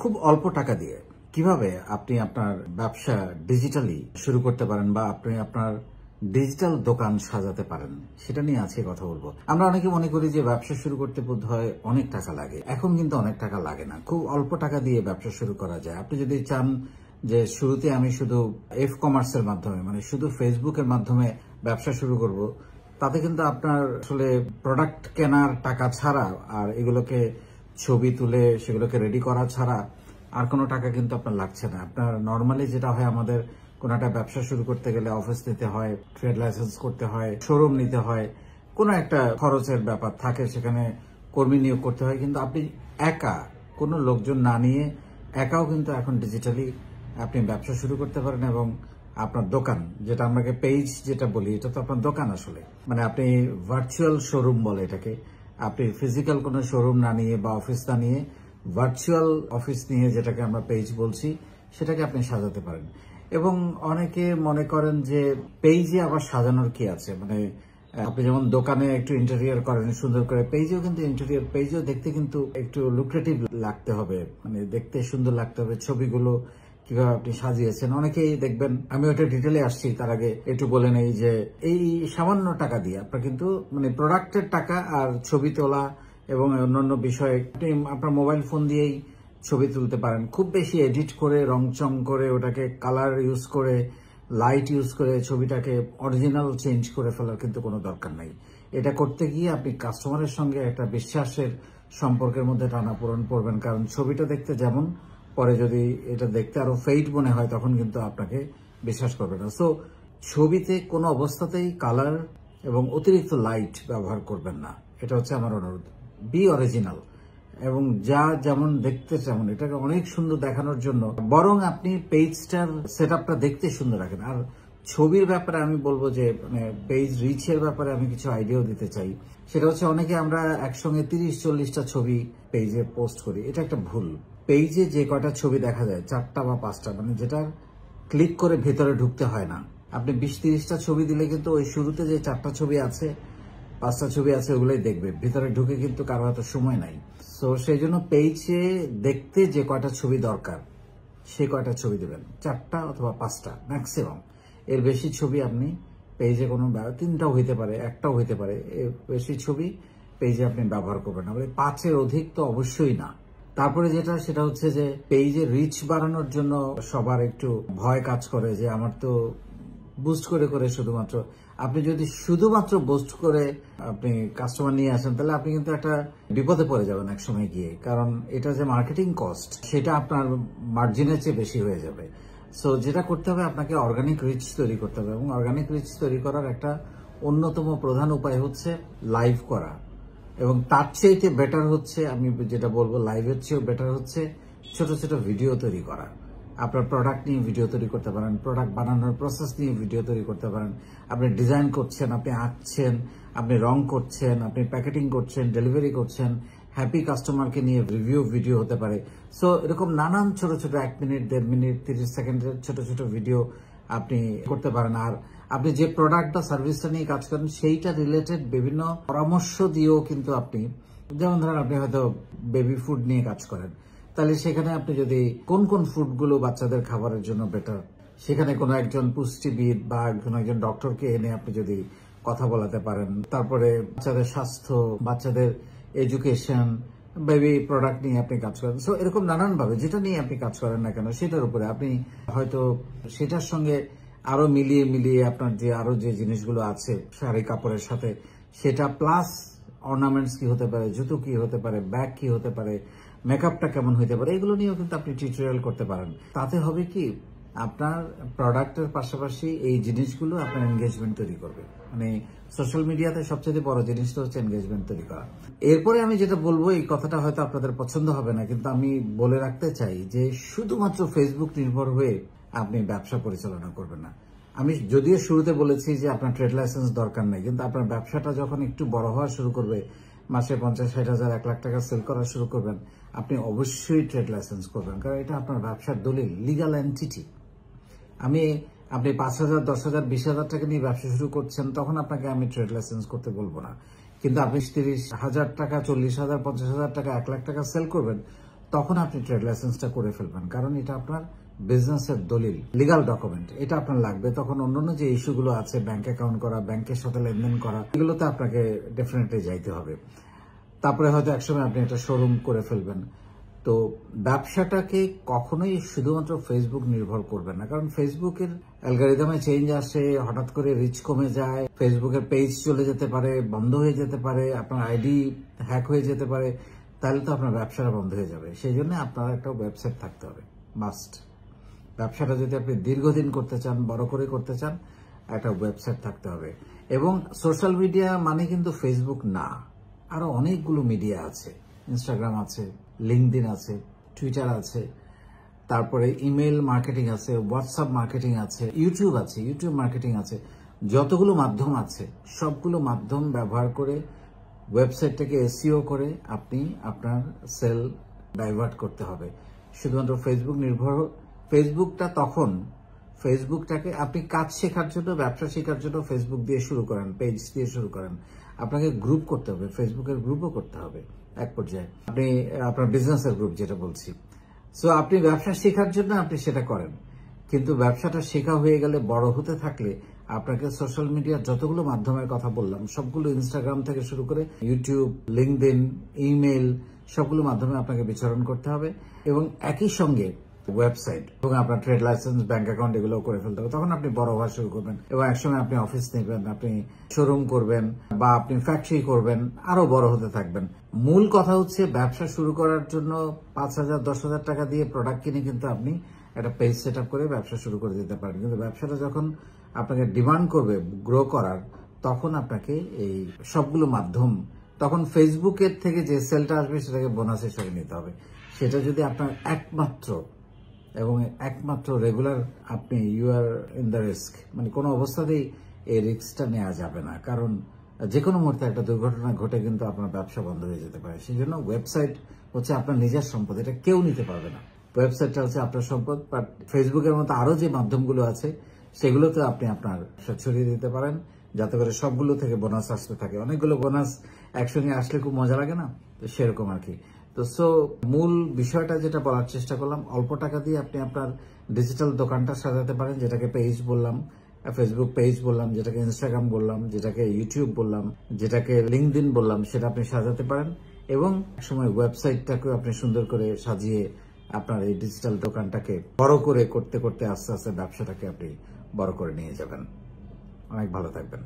খুব অল্প টাকা দিয়ে কিভাবে আপনি আপনার ব্যবসা ডিজিটালি শুরু করতে পারেন বা আপনি আপনার ডিজিটাল দোকান সাজাতে পারেন সেটা নিয়ে আজকে কথা বলবো। আমরা অনেকে মনে করি যে ব্যবসা শুরু করতে বোধ হয় অনেক টাকা লাগে। এখন কিন্তু অনেক টাকা লাগে না, খুব অল্প টাকা দিয়ে ব্যবসা শুরু করা যায়। আপনি যদি চান যে শুরুতে আমি শুধু কমার্সের মাধ্যমে মানে শুধু ফেসবুকের মাধ্যমে ব্যবসা শুরু করব, তাতে কিন্তু আপনার আসলে প্রোডাক্ট কেনার টাকা ছাড়া আর এগুলোকে ছবি তুলে সেগুলোকে রেডি করা ছাড়া আর কোনো টাকা কিন্তু আপনার লাগছে না। আপনার নর্মালি যেটা হয়, আমাদের কোনো একটা ব্যবসা শুরু করতে গেলে অফিস নিতে হয়, ট্রেড লাইসেন্স করতে হয়, শোরুম নিতে হয়, কোনো একটা খরচের ব্যাপার থাকে, সেখানে কর্মী নিয়োগ করতে হয়। কিন্তু আপনি একা কোনো লোকজন না নিয়ে একাও কিন্তু এখন ডিজিটালি আপনি ব্যবসা শুরু করতে পারেন এবং আপনার দোকান, যেটা আমাকে পেজ যেটা বলি, এটা তো আপনার দোকান আসলে, মানে আপনি ভার্চুয়াল শোরুম বলে এটাকে। আপনি ফিজিক্যাল কোনো শোরুম না নিয়ে বা অফিস না নিয়ে ভার্চুয়াল অফিস নিয়ে, যেটাকে আমরা পেজ বলছি, সেটাকে আপনি সাজাতে পারেন। এবং অনেকে মনে করেন যে পেজে আবার সাজানোর কি আছে, মানে আপনি যেমন দোকানে একটু ইন্টেরিয়র করেন সুন্দর করে, পেজেও কিন্তু ইন্টেরিয়র, পেজেও দেখতে কিন্তু একটু লুক্রেটিভ লাগতে হবে, মানে দেখতে সুন্দর লাগতে হবে। ছবিগুলো কিভাবে আপনি সাজিয়েছেন, অনেকেই দেখবেন, আমি ওটা ডিটেলে আসছি, তার আগে একটু বলে নেই যে এই সামান্য টাকা দিয়ে আপনার কিন্তু মানে প্রোডাক্টের টাকা আর ছবি তোলা এবং অন্যান্য বিষয়ে আপনি আপনার মোবাইল ফোন দিয়েই ছবি তুলতে পারেন। খুব বেশি এডিট করে রংচং করে ওটাকে কালার ইউজ করে লাইট ইউজ করে ছবিটাকে অরিজিনাল চেঞ্জ করে ফেলার কিন্তু কোনো দরকার নাই। এটা করতে গিয়ে আপনি কাস্টমারের সঙ্গে একটা বিশ্বাসের সম্পর্কের মধ্যে টানাপোড়েন পড়বেন, কারণ ছবিটা দেখতে যেমন, পরে যদি এটা দেখতে আরো ফেইড মনে হয় তখন কিন্তু আপনাকে বিশ্বাস করবে না। সো ছবিতে কোনো অবস্থাতেই কালার এবং অতিরিক্ত লাইট ব্যবহার করবেন না, এটা হচ্ছে আমার অনুরোধ। বি অরিজিনাল এবং যা যেমন দেখতে তেমন, এটাকে অনেক সুন্দর দেখানোর জন্য বরং আপনি পেজটার সেটআপটা দেখতে সুন্দর রাখেন। আর ছবির ব্যাপারে আমি বলবো যে মানে পেজ রিচের ব্যাপারে আমি কিছু আইডিয়াও দিতে চাই। সেটা হচ্ছে, অনেকে আমরা একসঙ্গে 30-40টা ছবি পেজে পোস্ট করি, এটা একটা ভুল। পেজে যে কয়টা ছবি দেখা যায়, 4টা বা 5টা, মানে যেটা ক্লিক করে ভেতরে ঢুকতে হয় না। আপনি 20-30টা ছবি দিলে কিন্তু ওই শুরুতে যে 4টা ছবি আছে, 5টা ছবি আছে, ওগুলোই দেখবে, ভিতরে ঢুকে কিন্তু কারো হাতে সময় নাই। সো সেই জন্য পেজে দেখতে যে কয়টা ছবি দরকার সে কয়টা ছবি দেবেন, 4টা অথবা 5টা ম্যাক্সিমাম। এর বেশি ছবি আপনি পেজে কোনো, 3টাও হইতে পারে, 1টাও হইতে পারে, এর বেশি ছবি পেজে আপনি ব্যবহার করবেন না, 5-এর অধিক তো অবশ্যই না। তারপরে যেটা, সেটা হচ্ছে যে পেজে রিচ বাড়ানোর জন্য সবার একটু ভয় কাজ করে যে আমার তো বুস্ট করে করে শুধুমাত্র, আপনি যদি শুধুমাত্র বুস্ট করে আপনি কাস্টমার নিয়ে আসেন, তাহলে আপনি কিন্তু একটা বিপদে পড়ে যাবেন এক সময় গিয়ে, কারণ এটা যে মার্কেটিং কস্ট সেটা আপনার মার্জিনের চেয়ে বেশি হয়ে যাবে। সো যেটা করতে হবে, আপনাকে অর্গানিক রিচ তৈরি করতে হবে, এবং অর্গানিক রিচ তৈরি করার একটা অন্যতম প্রধান উপায় হচ্ছে লাইভ করা। এবং তার চেয়ে বেটার হচ্ছে, আমি যেটা বলবো, লাইভের চেয়েও বেটার হচ্ছে ছোট ছোট ভিডিও তৈরি করা। আপনার প্রোডাক্ট নিয়ে ভিডিও তৈরি করতে পারেন, প্রোডাক্ট বানানোর প্রসেস নিয়ে ভিডিও তৈরি করতে পারেন। আপনি ডিজাইন করছেন, আপনি আঁকছেন, আপনি রং করছেন, আপনি প্যাকেটিং করছেন, ডেলিভারি করছেন, হ্যাপি কাস্টমারকে নিয়ে রিভিউ ভিডিও হতে পারে। সো এরকম নানান ছোট ছোট 1 মিনিট, 1.5 মিনিট, 30 সেকেন্ডের ছোট ছোট ভিডিও আপনি করতে পারেন। আর আপনি যে প্রোডাক্ট বা সার্ভিসটা নিয়ে কাজ করেন সেইটা রিলেটেড বিভিন্ন পরামর্শ দিয়েও কিন্তু আপনি, যেমন ধরেন আপনি হয়তো বেবি ফুড নিয়ে কাজ করেন, তাহলে সেখানে আপনি যদি কোন কোন ফুডগুলো বাচ্চাদের খাবারের জন্য বেটার, সেখানে কোনো একজন পুষ্টিবিদ বা কোনো একজন ডক্টরকে এনে আপনি যদি কথা বলাতে পারেন। তারপরে বাচ্চাদের স্বাস্থ্য, বাচ্চাদের এডুকেশন, বেবি প্রোডাক্ট নিয়ে আপনি কাজ করেন। সো এরকম নানানভাবে যেটা নিয়ে আপনি কাজ করেন না কেন, সেটার উপরে আপনি হয়তো সেটার সঙ্গে আরো মিলিয়ে মিলিয়ে আপনার যে আরো যে জিনিসগুলো আছে শাড়ি কাপড়ের সাথে, সেটা প্লাস অর্নামেন্টস কি হতে পারে, জুতো কি হতে পারে, ব্যাগ কি হতে পারে, মেকআপটা কেমন হইতে পারে, এগুলো নিয়েও কিন্তু আপনি টিউটোরিয়াল করতে পারেন। তাতে হবে কি, আপনার প্রোডাক্টের পাশাপাশি এই জিনিসগুলো আপনার এনগেজমেন্ট তৈরি করবে। মানে সোশ্যাল মিডিয়াতে সবচেয়ে বড় জিনিসটা হচ্ছে এনগেজমেন্ট তৈরি করা। এরপরে আমি যেটা বলবো, এই কথাটা হয়তো আপনাদের পছন্দ হবে না, কিন্তু আমি বলে রাখতে চাই যে শুধুমাত্র ফেসবুক নির্ভর হয়ে আপনি ব্যবসা পরিচালনা করবেন না। আমি যদিও শুরুতে বলেছি যে আপনার ট্রেড লাইসেন্স দরকার নেই, কিন্তু আপনার ব্যবসাটা যখন একটু বড় হওয়া শুরু করবে, মাসে 50-60 হাজার 1 লাখ টাকা সেল করা শুরু করবেন, আপনি অবশ্যই ট্রেড লাইসেন্স করবেন, কারণ এটা আপনার ব্যবসার দলিল, লিগাল এন্টিটি। আপনি 5,000, 10,000, 20,000 টাকা নিয়ে ব্যবসা শুরু করছেন, তখন আপনাকে আমি ট্রেড লাইসেন্স করতে বলবো না। কিন্তু আপনি 30,000 টাকা, 40,000, 50,000 টাকা, 1 লাখ টাকা সেল করবেন, তখন আপনি ট্রেড লাইসেন্সটা করে ফেলবেন, কারণ এটা আপনার বিজনেসের দলিল, লিগাল ডকুমেন্ট, এটা আপনার লাগবে। তখন অন্যান্য যে ইস্যুগুলো আছে, ব্যাংক অ্যাকাউন্ট করা, ব্যাংকের সাথে লেনদেন করা, এগুলোতে আপনাকে ডেফিনেটলি যাইতে হবে। তারপরে হয়তো একসময় আপনি একটা শোরুম করে ফেলবেন। তো ব্যবসাটাকে কখনোই শুধুমাত্র ফেসবুক নির্ভর করবেন না, কারণ ফেসবুকের অ্যালগরিদমে চেঞ্জ আসে, হঠাৎ করে রিচ কমে যায়, ফেসবুকের পেজ চলে যেতে পারে, বন্ধ হয়ে যেতে পারে, আপনার আইডি হ্যাক হয়ে যেতে পারে, তাহলে তো আপনার ব্যবসাটা বন্ধ হয়ে যাবে। সেই জন্য আপনার একটা ওয়েবসাইট থাকতে হবে, মাস্ট। ব্যবসাটা যদি আপনি দীর্ঘদিন করতে চান, বড় করে করতে চান, একটা ওয়েবসাইট থাকতে হবে। এবং সোশ্যাল মিডিয়া মানে কিন্তু ফেসবুক না, আরো অনেকগুলো মিডিয়া আছে। ইনস্টাগ্রাম আছে, লিঙ্কডইন আছে, টুইটার আছে, তারপরে ইমেল মার্কেটিং আছে, হোয়াটসঅ্যাপ মার্কেটিং আছে, ইউটিউব আছে, ইউটিউব মার্কেটিং আছে। যতগুলো মাধ্যম আছে সবগুলো মাধ্যম ব্যবহার করে ওয়েবসাইটটাকে এসইও করে আপনি আপনার সেল ডাইভার্ট করতে হবে। শুধুমাত্র ফেসবুক নির্ভর, ফেসবুকটাকে আপনি কাজ শেখার জন্য, ব্যবসা শেখার জন্য ফেসবুক দিয়ে শুরু করেন, পেজ দিয়ে শুরু করেন। আপনাকে গ্রুপ করতে হবে, ফেসবুকের গ্রুপও করতে হবে এক পর্যায়ে, আপনি আপনার বিজনেসের গ্রুপ যেটা বলছি। সো আপনি ব্যবসা শেখার জন্য আপনি সেটা করেন, কিন্তু ব্যবসাটা শেখা হয়ে গেলে, বড় হতে থাকলে আপনাকে সোশ্যাল মিডিয়ার যতগুলো মাধ্যমের কথা বললাম সবগুলো, ইনস্টাগ্রাম থেকে শুরু করে ইউটিউব, লিঙ্কডইন, ইমেল, সবগুলো মাধ্যমে আপনাকে বিচরণ করতে হবে। এবং একই সঙ্গে ওয়েবসাইট এবং আপনার ট্রেড লাইসেন্স, ব্যাংক অ্যাকাউন্ট এগুলো করে ফেলতে হবে। তখন আপনি বড় হওয়া শুরু করবেন এবং একসময় আপনি অফিস নেবেন, আপনি শোরুম করবেন বা আপনি ফ্যাক্টরি করবেন, আরো বড় হতে থাকবেন। মূল কথা হচ্ছে ব্যবসা শুরু করার জন্য 5,000 10,000 টাকা দিয়ে প্রোডাক্ট কিনে কিন্তু আপনি একটা পেজ সেট আপ করে ব্যবসা শুরু করে দিতে পারেন। কিন্তু ব্যবসাটা যখন আপনাকে ডিমান্ড করবে গ্রো করার, তখন আপনাকে এই সবগুলো মাধ্যম, তখন ফেসবুকের থেকে যে সেলটা আসবে সেটাকে বোনাস হিসেবে নিতে হবে। সেটা যদি আপনার একমাত্র রেগুলার, আপনি you are in the risk, মানে কোনো অবস্থাতেই এই রিস্কটা নেওয়া যাবে না, কারণ যে কোনো মুহূর্তে একটা দুর্ঘটনা ঘটে কিন্তু আপনার ব্যবসা বন্ধ হয়ে যেতে পারে। সেই জন্য ওয়েবসাইট হচ্ছে আপনার নিজের সম্পদ, এটা কেউ নিতে পারবে না। ওয়েবসাইটটা হচ্ছে আপনার সম্পদ। বাট ফেসবুকের মতো আরো যে মাধ্যমগুলো আছে সেগুলোতে আপনি আপনার ছড়িয়ে দিতে পারেন, যাতে করে সবগুলো থেকে বোনাস আসতে থাকে। অনেকগুলো বোনাস একসঙ্গে আসলে খুব মজা লাগে না, তো সেরকম আর কি। তো মূল বিষয়টা যেটা বলার চেষ্টা করলাম, অল্প টাকা দিয়ে আপনি আপনার ডিজিটাল দোকানটা সাজাতে পারেন, যেটাকে পেজ বললাম, ফেসবুক পেজ বললাম, যেটাকে ইনস্টাগ্রাম বললাম, যেটাকে ইউটিউব বললাম, যেটাকে লিঙ্কডইন বললাম, সেটা আপনি সাজাতে পারেন। এবং একসময় ওয়েবসাইটটাকেও আপনি সুন্দর করে সাজিয়ে আপনার এই ডিজিটাল দোকানটাকে বড় করে করতে করতে আস্তে আস্তে ব্যবসাটাকে আপনি বড় করে নিয়ে যাবেন। অনেক ভালো থাকবেন।